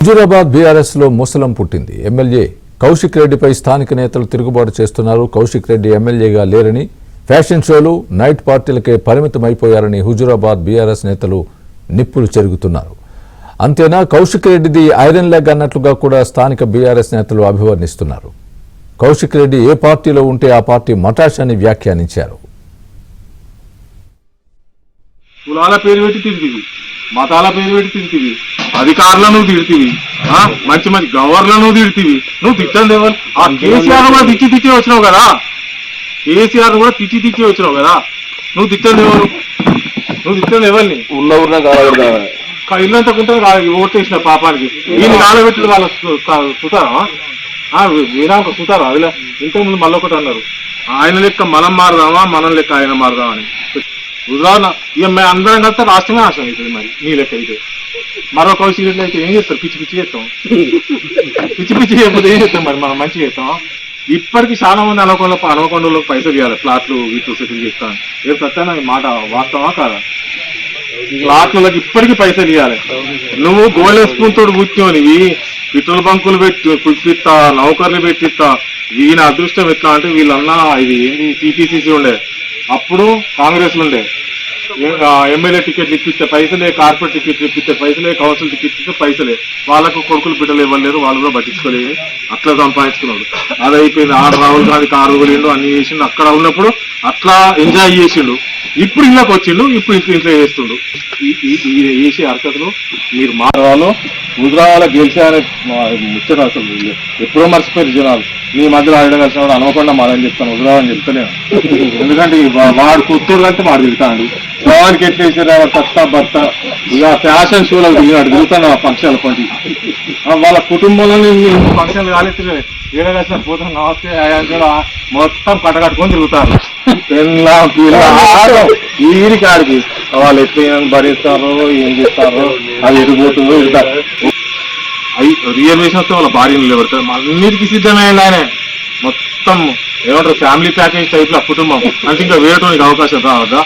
Huzurabad BRS లో ముసలం పుట్టింది. MLA Kaushik రెడ్డిపై స్థానిక నేతలు తిరుగుబాటు చేస్తున్నారు. కౌశిక్ రెడ్డి ఎమ్మెల్యేగా లేరని, ఫ్యాషన్ షోలు, నైట్ పార్టీలకే పరిమితమైపోయారని హుజూరాబాద్ బీఆర్ఎస్ నేతలు నిప్పులు చెరుగుతున్నారు. అంతేనా, కౌశిక్ రెడ్డిది ఐరన్ లెగ్ అన్నట్లుగా కూడా స్థానిక బీఆర్ఎస్ నేతలు అభివర్ణిస్తున్నారు. కౌశిక్ రెడ్డి ఏ పార్టీలో ఉంటే ఆ పార్టీ మటాష్ అని వ్యాఖ్యానించారు. కులాల పేరు పెట్టి తిరిగివి, మతాల పేరు పెట్టి తిరిగివి, అధికారులను తిడితివి, మంచి మంచి గవర్నర్లను తిడితివి. నువ్వు తిట్టండి ఎవరు? ఆ కేసీఆర్ కూడా తిచ్చి వచ్చినావు కదా, కేసీఆర్ కూడా తిచ్చి వచ్చినావు కదా. నువ్వు తిట్టండి ఎవరు? నువ్వు తిట్టండి ఎవరిని? ఇల్లంతా కుంటే ఓటు వేసిన పాపానికి వీళ్ళు కాలబెట్టి వాళ్ళ సుతారా వీరాంక సుతారా? అదిలా ఇంతకుముందు మళ్ళీ ఒకటి అన్నారు, ఆయన లెక్క మనం మారదామా, మనం లెక్క ఆయన మారదామా అని. ఉదాహరణ ఇక మేము అందరం కలిస్తే రాష్ట్రమే నాశనం అవుతుంది. మరి నీ లెక్క అయితే మరో కౌశిక్ రెడ్డి అయితే ఏం చేస్తారు? పిచ్చి పిచ్చి చేస్తాం, పిచ్చి చేయకపోతే ఏం చేస్తాం? మరి మనం మంచిగా చేస్తాం. ఇప్పటికీ చాలా మంది అనుకొండలోకి పైసలు ఇవ్వాలి, ప్లాట్లు వీటిలో సెటిల్ చేస్తాను. రేపు సత్యాన ఈ మాట వాస్తవా కాదా? ప్లాట్లకి ఇప్పటికీ పైసలు ఇవ్వాలి. నువ్వు గోళేసుకుంటూ కూర్చోనివి పెట్రోల్ బంకులు పెట్టిస్తా, నౌకర్లు పెట్టిస్తా. ఈయన అదృష్టం ఎట్లా అంటే వీళ్ళన్నా ఇది ఏంటి టీపీసీసీ ఉండే, అప్పుడు కాంగ్రెస్ ఉండే. ఎమ్మెల్యే టికెట్లు ఇప్పిస్తే పైసలే, కార్పొరేట్ టికెట్లు ఇప్పిస్తే పైసలే, కౌన్సిల్ టికెట్ ఇస్తే పైసలే. వాళ్ళకు కొడుకులు బిడ్డలు ఇవ్వలేరు, వాళ్ళు కూడా పట్టించుకోలేదు. అట్లా సంపాదించుకున్నాడు. అది అయిపోయింది. రాహుల్ గాంధీ కారు కొలిండు, అన్ని చేసిండు. అక్కడ ఉన్నప్పుడు అట్లా ఎంజాయ్ చేసిండు. ఇప్పుడు ఇళ్ళకి వచ్చిండు, ఇప్పుడు ఇంట్లో చేస్తుండు. చేసే అర్హతలు మీరు మారవాళ్ళు. హుజూరాబాద్ గెలిచారనే ముచ్చట అసలు ఎప్పుడో మర్చిపోయారు జనాలు. మీ మధ్యలో ఆడడం కలిసిన వాడు అనుకోకుండా మాదని చెప్తాను, హుజూరాబాద్ అని చెప్తలేను. ఎందుకంటే వాడు కొత్తూరు కంటే వాడు తిరుగుతాడు. గోవానికి ఎట్లా వేసారు వాడు సత్తా భర్త. ఇక ఫ్యాషన్ షోలకు దిగినాడు, తిరుగుతాను ఆ ఫంక్షన్ల పండి. వాళ్ళ కుటుంబంలో ఫంక్షన్లు కాలేదు, ఏడ కలిసిన పోతాను నమస్తే మొత్తం కట్టకట్టుకొని తిరుగుతారు. ఈరి కాడికి వాళ్ళు ఎట్లా భరిస్తారో ఏం చేస్తారో అది ఎడిపోతుందో వెళ్తారు. రియర్వేషన్ వస్తే వాళ్ళ భార్యను నిలబెడతారు. అన్నిటికీ సిద్ధమైంది ఆయన. మొత్తం ఏమంటారు ఫ్యామిలీ ప్యాకేజ్ టైప్ లో కుటుంబం అంటే ఇంకా వేయటానికి అవకాశం రావద్దా?